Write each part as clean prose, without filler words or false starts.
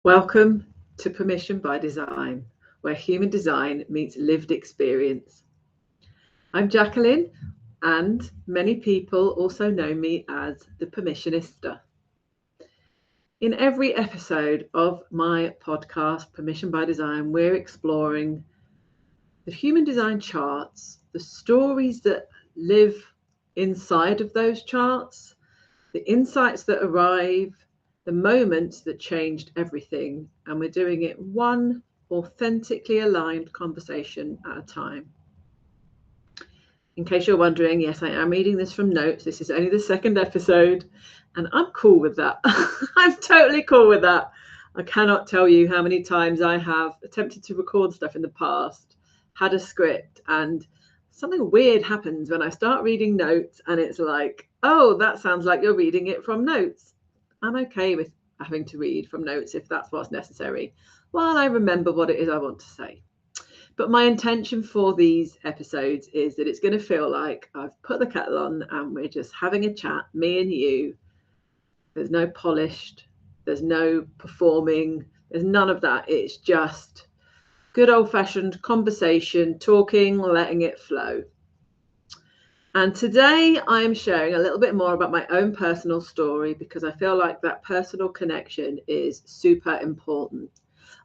Welcome to Permission by Design, where human design meets lived experience. I'm Jacqueline, and many people also know me as the Permissionista. In every episode of my podcast, Permission by Design, we're exploring the human design charts, the stories that live inside of those charts, the insights that arrive, the moments that changed everything, and we're doing it one authentically aligned conversation at a time. In case you're wondering, yes, I am reading this from notes. This is only the second episode, and I'm cool with that. I'm totally cool with that. I cannot tell you how many times I have attempted to record stuff in the past, had a script, and something weird happens when I start reading notes, and it's like, oh, that sounds like you're reading it from notes. I'm okay with having to read from notes if that's what's necessary, while I remember what it is I want to say. But my intention for these episodes is that it's going to feel like I've put the kettle on and we're just having a chat, me and you. There's no polished, there's no performing, there's none of that. It's just good old-fashioned conversation, talking, letting it flow. And today I am sharing a little bit more about my own personal story because I feel like that personal connection is super important.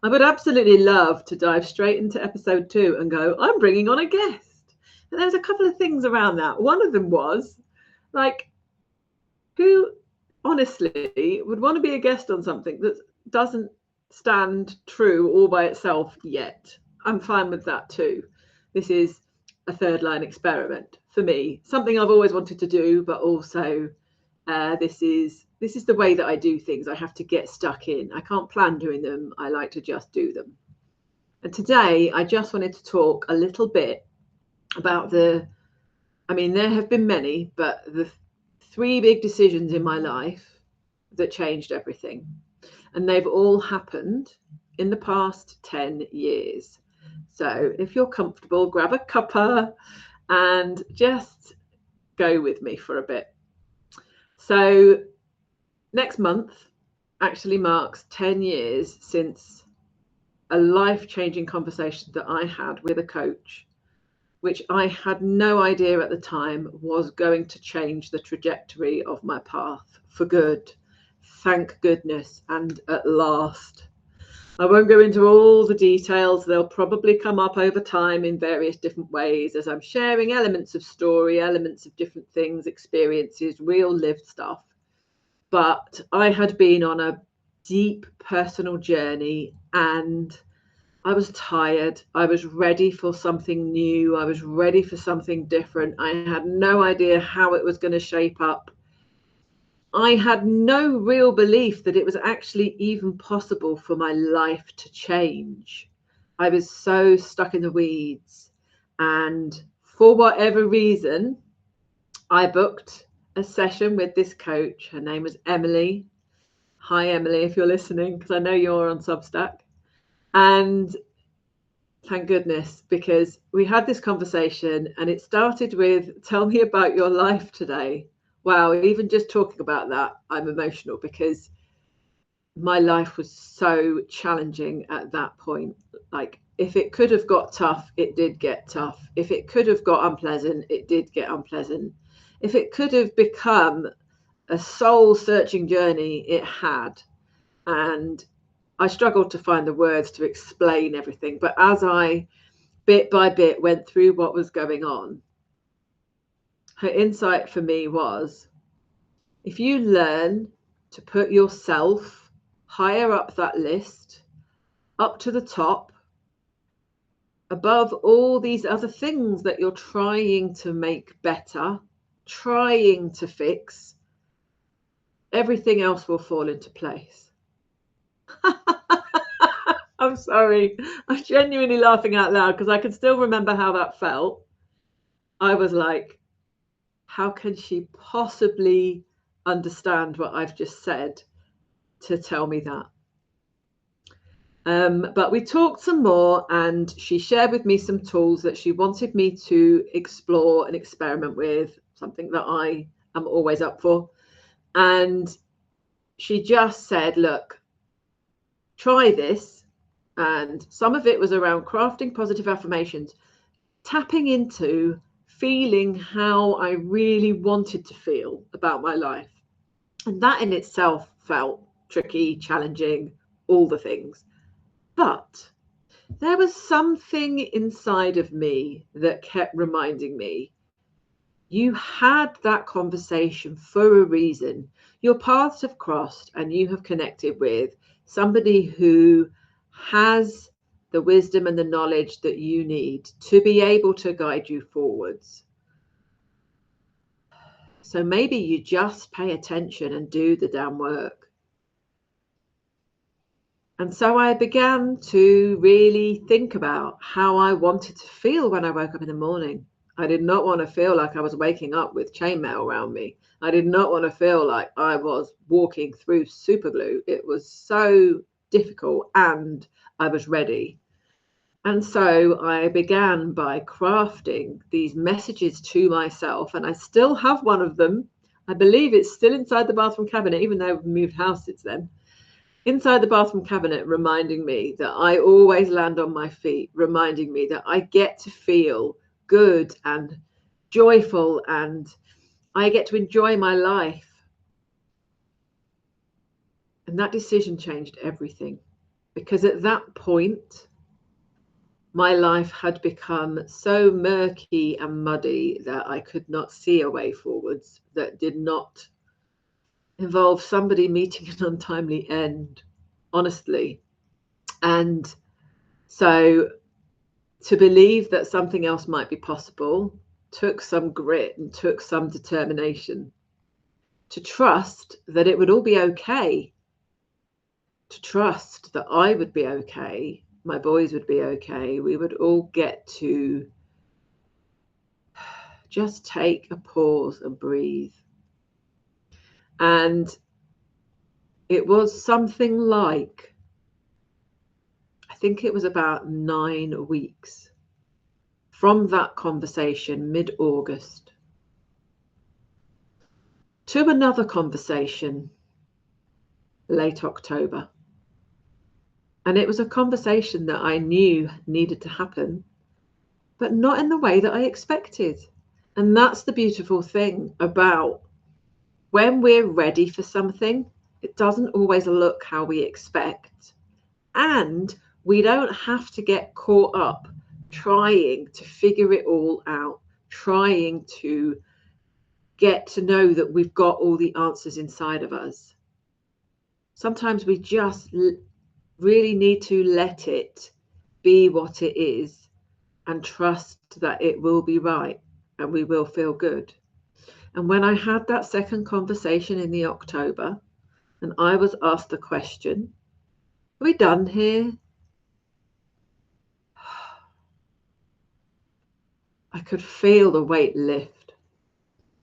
I would absolutely love to dive straight into episode 2 and go, I'm bringing on a guest. And there was a couple of things around that. One of them was like, who honestly would want to be a guest on something that doesn't stand true all by itself yet? I'm fine with that too. This is a third line experiment for me, something I've always wanted to do, but also this is the way that I do things. I have to get stuck in. I can't plan doing them. I like to just do them. And today I just wanted to talk a little bit about there have been many, but the 3 big decisions in my life that changed everything. And they've all happened in the past 10 years. So if you're comfortable, grab a cuppa and just go with me for a bit. So next month actually marks 10 years since a life-changing conversation that I had with a coach, which I had no idea at the time was going to change the trajectory of my path for good. Thank goodness, and at last. I won't go into all the details. They'll probably come up over time in various different ways as I'm sharing elements of story, elements of different things, experiences, real lived stuff. But I had been on a deep personal journey and I was tired. I was ready for something new. I was ready for something different. I had no idea how it was going to shape up. I had no real belief that it was actually even possible for my life to change. I was so stuck in the weeds. And for whatever reason, I booked a session with this coach. Her name was Emily. Hi, Emily, if you're listening, because I know you're on Substack. And thank goodness, because we had this conversation and it started with, tell me about your life today. Wow, even just talking about that, I'm emotional because my life was so challenging at that point. Like, if it could have got tough, it did get tough. If it could have got unpleasant, it did get unpleasant. If it could have become a soul-searching journey, it had. And I struggled to find the words to explain everything. But as I, bit by bit, went through what was going on, her insight for me was, if you learn to put yourself higher up that list, up to the top, above all these other things that you're trying to make better, trying to fix, everything else will fall into place. I'm sorry. I'm genuinely laughing out loud because I can still remember how that felt. I was like, how can she possibly understand what I've just said to tell me that? But we talked some more and she shared with me some tools that she wanted me to explore and experiment with, something that I am always up for. And she just said, look, try this. And some of it was around crafting positive affirmations, tapping into feeling how I really wanted to feel about my life. And that in itself felt tricky, challenging, all the things. But there was something inside of me that kept reminding me, you had that conversation for a reason. Your paths have crossed and you have connected with somebody who has the wisdom and the knowledge that you need to be able to guide you forwards. So maybe you just pay attention and do the damn work. And so I began to really think about how I wanted to feel when I woke up in the morning. I did not want to feel like I was waking up with chainmail around me. I did not want to feel like I was walking through super glue. It was so difficult, and I was ready. And so I began by crafting these messages to myself, and I still have one of them. I believe it's still inside the bathroom cabinet, even though we've moved house since then. Inside the bathroom cabinet, reminding me that I always land on my feet, reminding me that I get to feel good and joyful and I get to enjoy my life. And that decision changed everything, because at that point, my life had become so murky and muddy that I could not see a way forwards that did not involve somebody meeting an untimely end, honestly. And so to believe that something else might be possible took some grit and took some determination. To trust that it would all be okay. To trust that I would be okay, my boys would be okay, we would all get to just take a pause and breathe. And it was something like, I think it was about 9 weeks from that conversation, mid-August, to another conversation, late October. And it was a conversation that I knew needed to happen, but not in the way that I expected. And that's the beautiful thing about when we're ready for something, it doesn't always look how we expect. And we don't have to get caught up trying to figure it all out, trying to get to know that we've got all the answers inside of us. Sometimes we just really need to let it be what it is and trust that it will be right and we will feel good. And when I had that second conversation in the October, and I was asked the question, are we done here? I could feel the weight lift.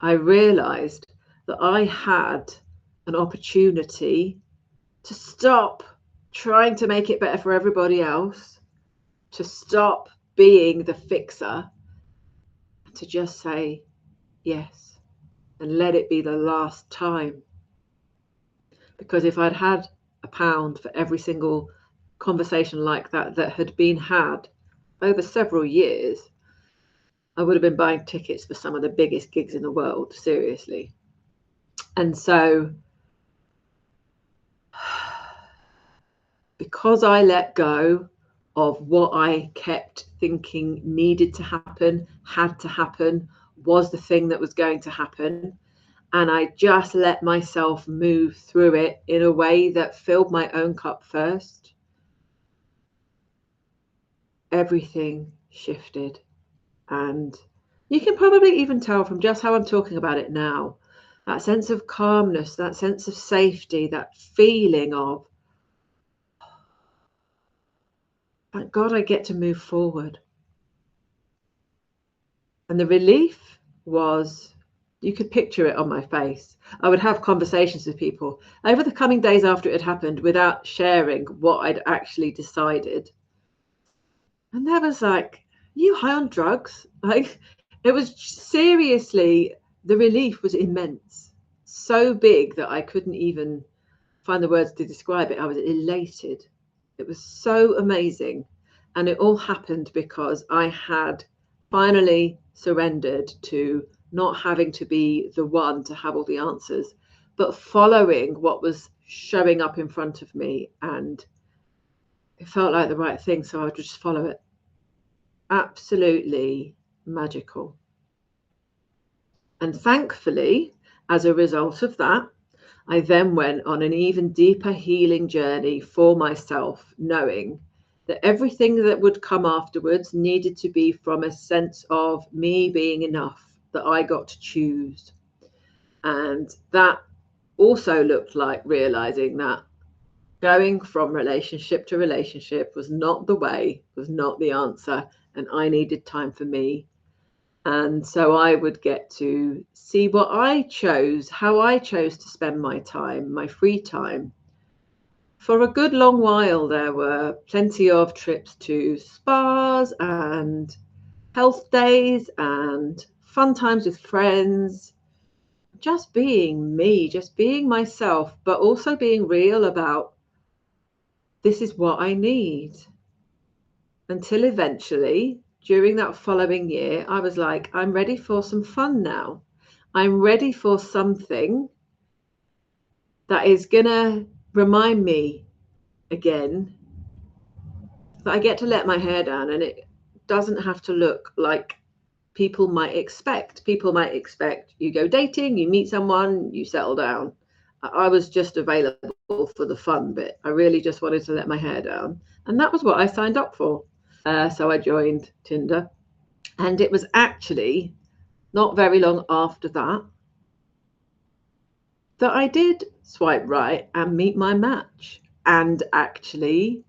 I realized that I had an opportunity to stop trying to make it better for everybody else, to stop being the fixer, to just say yes and let it be the last time. Because if I'd had £1 for every single conversation like that had been had over several years, I would have been buying tickets for some of the biggest gigs in the world, seriously. And so because I let go of what I kept thinking needed to happen, had to happen, was the thing that was going to happen, and I just let myself move through it in a way that filled my own cup first, everything shifted. And you can probably even tell from just how I'm talking about it now, that sense of calmness, that sense of safety, that feeling of, thank God I get to move forward. And the relief was, you could picture it on my face. I would have conversations with people over the coming days after it had happened without sharing what I'd actually decided. And there was like, you high on drugs? Like, it was seriously, the relief was immense. So big that I couldn't even find the words to describe it. I was elated. It was so amazing. And it all happened because I had finally surrendered to not having to be the one to have all the answers, but following what was showing up in front of me. And it felt like the right thing. So I would just follow it. Absolutely magical. And thankfully, as a result of that, I then went on an even deeper healing journey for myself, knowing that everything that would come afterwards needed to be from a sense of me being enough, that I got to choose. And that also looked like realizing that going from relationship to relationship was not the way, was not the answer, and I needed time for me. And so I would get to see what I chose, how I chose to spend my time, my free time. For a good long while, there were plenty of trips to spas and health days and fun times with friends, just being me, just being myself, but also being real about this is what I need. Until eventually, during that following year, I was like, I'm ready for some fun now. I'm ready for something that is going to remind me again that I get to let my hair down, and it doesn't have to look like people might expect. People might expect you go dating, you meet someone, you settle down. I was just available for the fun bit. I really just wanted to let my hair down. And that was what I signed up for. So I joined Tinder. And it was actually not very long after that that I did swipe right and meet my match. And actually,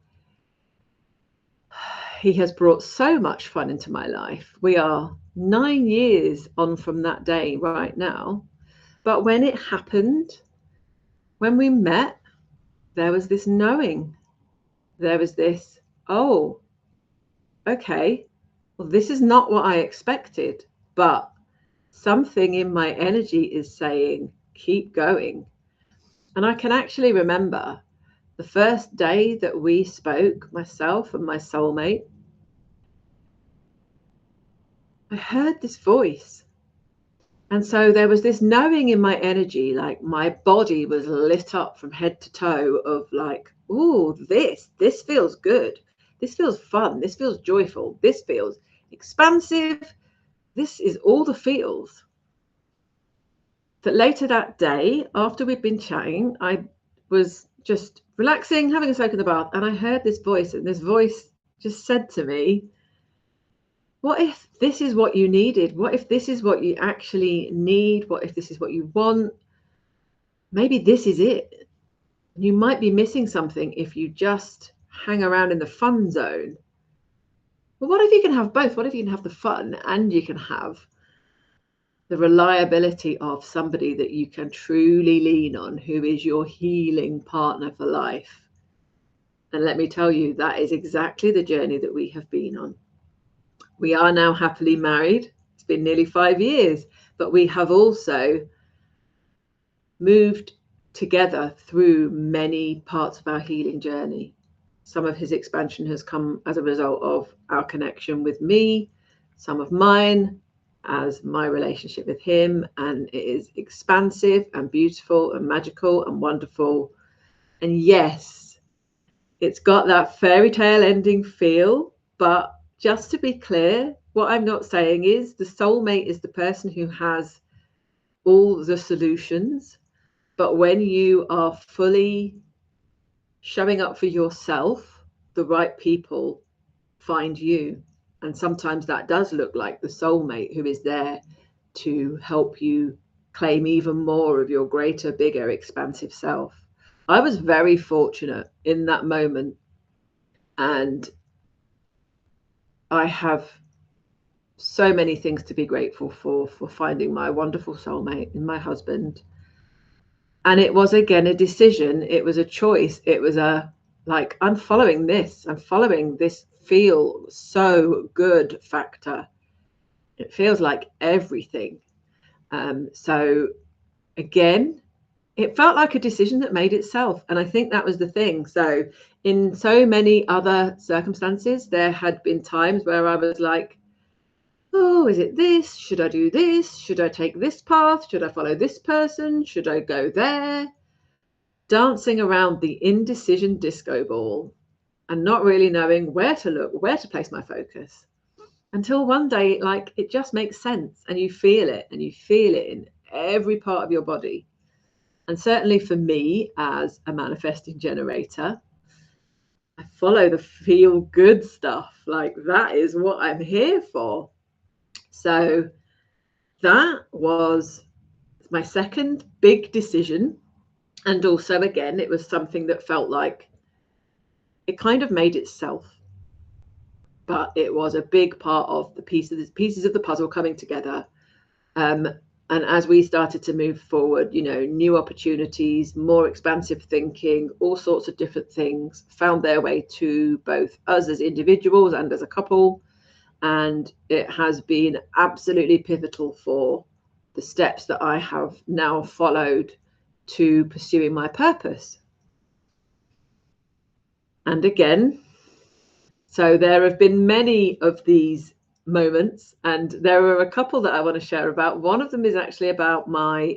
he has brought so much fun into my life. We are 9 years on from that day right now. But when it happened, when we met, there was this knowing. There was this, oh, okay, well, this is not what I expected, but something in my energy is saying, keep going. And I can actually remember the first day that we spoke, myself and my soulmate, I heard this voice. And so there was this knowing in my energy, like my body was lit up from head to toe of like, oh, this feels good. This feels fun. This feels joyful. This feels expansive. This is all the feels. That later that day, after we'd been chatting, I was just relaxing, having a soak in the bath, and I heard this voice, and this voice just said to me, what if this is what you needed? What if this is what you actually need? What if this is what you want? Maybe this is it. You might be missing something if you just hang around in the fun zone. Well, what if you can have both? What if you can have the fun and you can have the reliability of somebody that you can truly lean on, who is your healing partner for life? And let me tell you, that is exactly the journey that we have been on. We are now happily married. It's been nearly 5 years, but we have also moved together through many parts of our healing journey. Some of his expansion has come as a result of our connection with me, some of mine as my relationship with him, and it is expansive and beautiful and magical and wonderful. And yes, it's got that fairy tale ending feel, but just to be clear, what I'm not saying is the soulmate is the person who has all the solutions. But when you are fully showing up for yourself, the right people find you. And sometimes that does look like the soulmate who is there to help you claim even more of your greater, bigger, expansive self. I was very fortunate in that moment. And I have so many things to be grateful for finding my wonderful soulmate in my husband. And it was again a decision. It was a choice. It was a like, I'm following this. I'm following this feel so good factor. It feels like everything. So again, it felt like a decision that made itself. And I think that was the thing. So in so many other circumstances, there had been times where I was like, oh, is it this? Should I do this? Should I take this path? Should I follow this person? Should I go there? Dancing around the indecision disco ball and not really knowing where to look, where to place my focus, until one day, like, it just makes sense and you feel it in every part of your body. And certainly for me, as a manifesting generator, I follow the feel good stuff. Like, that is what I'm here for. So that was my second big decision. And also, again, it was something that felt like it kind of made itself, but it was a big part of the pieces of the puzzle coming together. And as we started to move forward, you know, new opportunities, more expansive thinking, all sorts of different things found their way to both us as individuals and as a couple. And it has been absolutely pivotal for the steps that I have now followed to pursuing my purpose. And again, so there have been many of these moments, and there are a couple that I want to share about. One of them is actually about my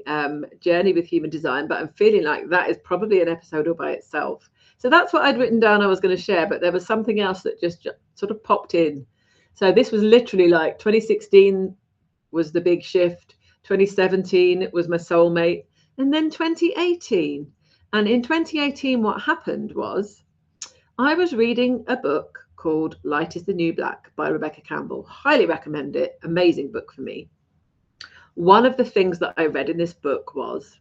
journey with human design, but I'm feeling like that is probably an episode all by itself. So that's what I'd written down I was going to share, but there was something else that just sort of popped in. So this was literally like 2016 was the big shift, 2017 was my soulmate, and then 2018. And in 2018, what happened was I was reading a book called Light is the New Black by Rebecca Campbell. Highly recommend it. Amazing book for me. One of the things that I read in this book was,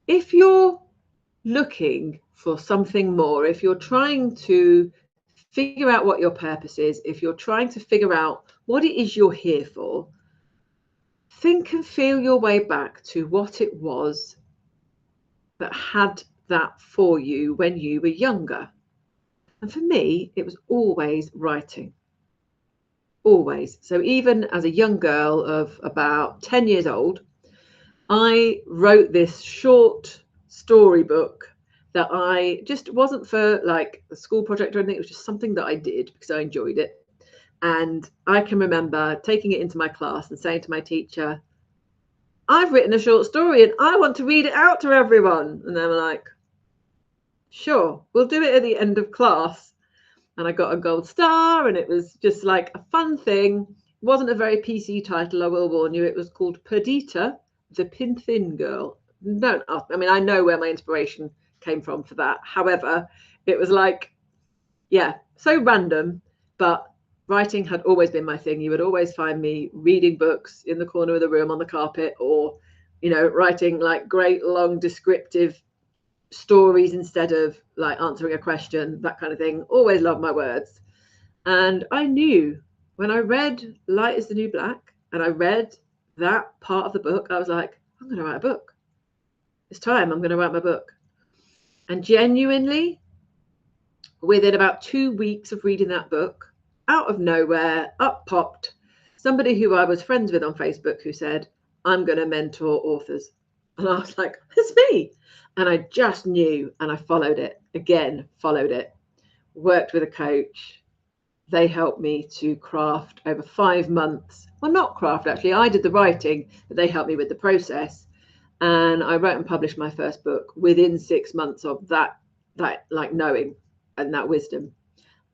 if you're looking for something more, if you're trying to figure out what your purpose is, if you're trying to figure out what it is you're here for, think and feel your way back to what it was that had that for you when you were younger. And for me, it was always writing. Always. So even as a young girl of about 10 years old, I wrote this short storybook that I just wasn't for like a school project or anything. It was just something that I did because I enjoyed it. And I can remember taking it into my class and saying to my teacher, I've written a short story and I want to read it out to everyone. And they were like, sure, we'll do it at the end of class. And I got a gold star, and it was just like a fun thing. It wasn't a very PC title, I will warn you. It was called Perdita, the Pin Thin Girl. Don't ask. I mean, I know where my inspiration came from for that. However, it was like, yeah, so random, but writing had always been my thing. You would always find me reading books in the corner of the room on the carpet, or, you know, writing like great long descriptive stories instead of like answering a question, that kind of thing. Always loved my words. And I knew when I read Light is the New Black and I read that part of the book, I was like, I'm going to write a book. It's time. I'm going to write my book. And genuinely, within about 2 weeks of reading that book, out of nowhere, up popped somebody who I was friends with on Facebook who said, I'm going to mentor authors. And I was like, it's me. And I just knew, and I followed it. Again, followed it. Worked with a coach. They helped me to craft over 5 months. Well, not craft, actually. I did the writing, but they helped me with the process. And I wrote and published my first book within 6 months of that like knowing and that wisdom,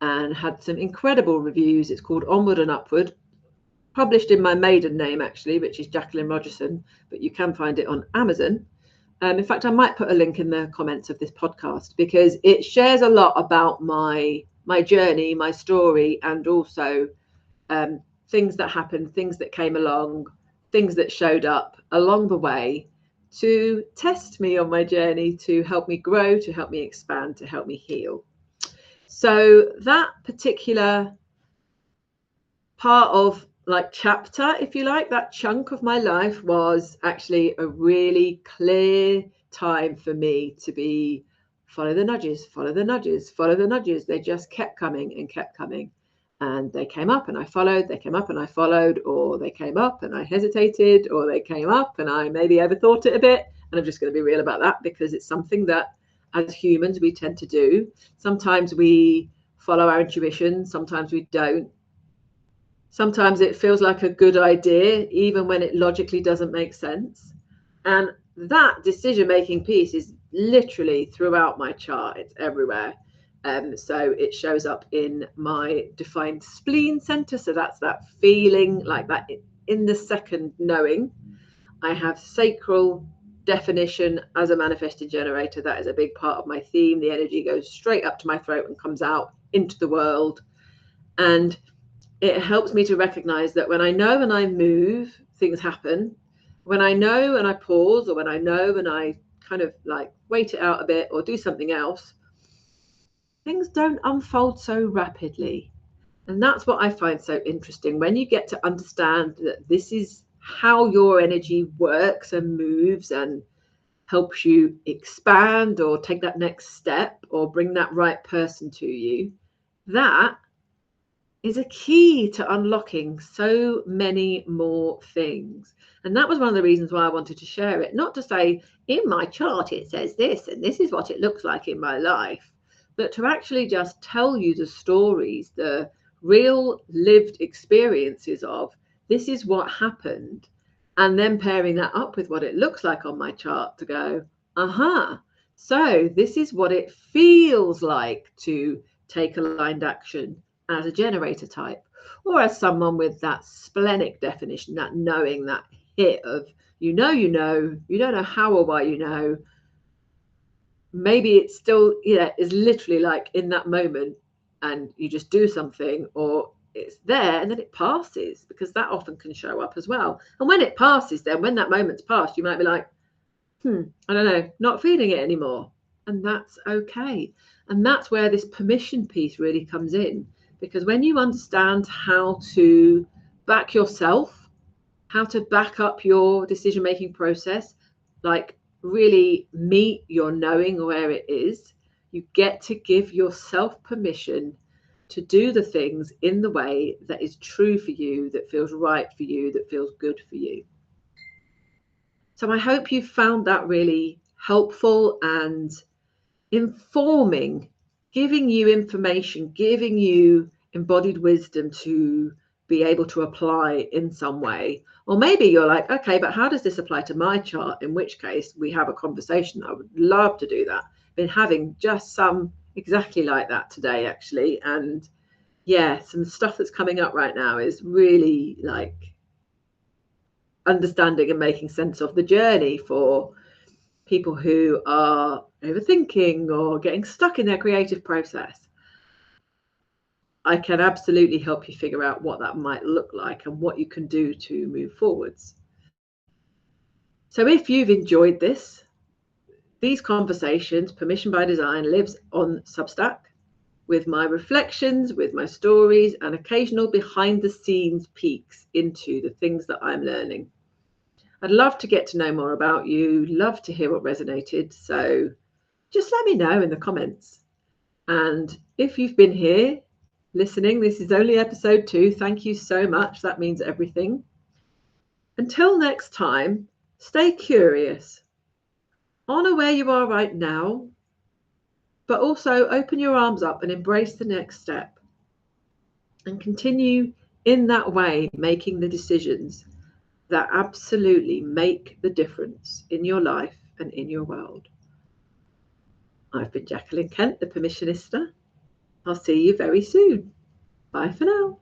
and had some incredible reviews. It's called Onward and Upward, published in my maiden name, actually, which is Jacqueline Rogerson, but you can find it on Amazon. In fact, I might put a link in the comments of this podcast because it shares a lot about my journey, my story, and also things that happened, things that came along, things that showed up along the way to test me on my journey, to help me grow, to help me expand, to help me heal. So that particular part of like chapter, if you like, that chunk of my life was actually a really clear time for me to be follow the nudges, follow the nudges, follow the nudges. They just kept coming and kept coming. And they came up and I followed, they came up and I followed, or they came up and I hesitated, or they came up and I maybe overthought it a bit And I'm just going to be real about that, because it's something that as humans we tend to do. Sometimes we follow our intuition, sometimes we don't. Sometimes it feels like a good idea, even when it logically doesn't make sense. And that decision-making piece is literally throughout my chart. It's everywhere. So it shows up in my defined spleen center. So that's that feeling like that in the second knowing. I have sacral definition as a manifesting generator. That is a big part of my theme. The energy goes straight up to my throat and comes out into the world. And it helps me to recognize that when I know and I move, things happen. When I know and I pause, or when I know and I kind of like wait it out a bit or do something else, things don't unfold so rapidly. And that's what I find so interesting, when you get to understand that this is how your energy works and moves and helps you expand or take that next step or bring that right person to you. That is a key to unlocking so many more things. And that was one of the reasons why I wanted to share it. Not to say, in my chart it says this and this is what it looks like in my life, but to actually just tell you the stories, the real lived experiences of this is what happened, and then pairing that up with what it looks like on my chart to go, so this is what it feels like to take aligned action as a generator type, or as someone with that splenic definition, that knowing, that hit of you don't know how or why you know. Maybe it's still is literally like in that moment and you just do something, or it's there and then it passes, because that often can show up as well. And when it passes, then when that moment's passed, you might be like, I don't know, not feeling it anymore. And that's okay. And that's where this permission piece really comes in. Because when you understand how to back yourself, how to back up your decision-making process, like really meet your knowing where it is, you get to give yourself permission to do the things in the way that is true for you, that feels right for you, that feels good for you. So I hope you found that really helpful and informing, giving you information, giving you embodied wisdom to be able to apply in some way. Or maybe you're like, okay, but how does this apply to my chart? In which case we have a conversation. I would love to do that. Been having just some exactly like that today, actually. And yeah, some stuff that's coming up right now is really like understanding and making sense of the journey for people who are overthinking or getting stuck in their creative process. I can absolutely help you figure out what that might look like and what you can do to move forwards. So if you've enjoyed these conversations, Permission by Design lives on Substack with my reflections, with my stories, and occasional behind the scenes peeks into the things that I'm learning. I'd love to get to know more about you, love to hear what resonated. So just let me know in the comments. And if you've been here listening, this is only episode 2. Thank you so much. That means everything. Until next time, stay curious. Honor where you are right now, but also open your arms up and embrace the next step. And continue in that way, making the decisions that absolutely make the difference in your life and in your world. I've been Jacqueline Kent, the Permissionista. I'll see you very soon. Bye for now.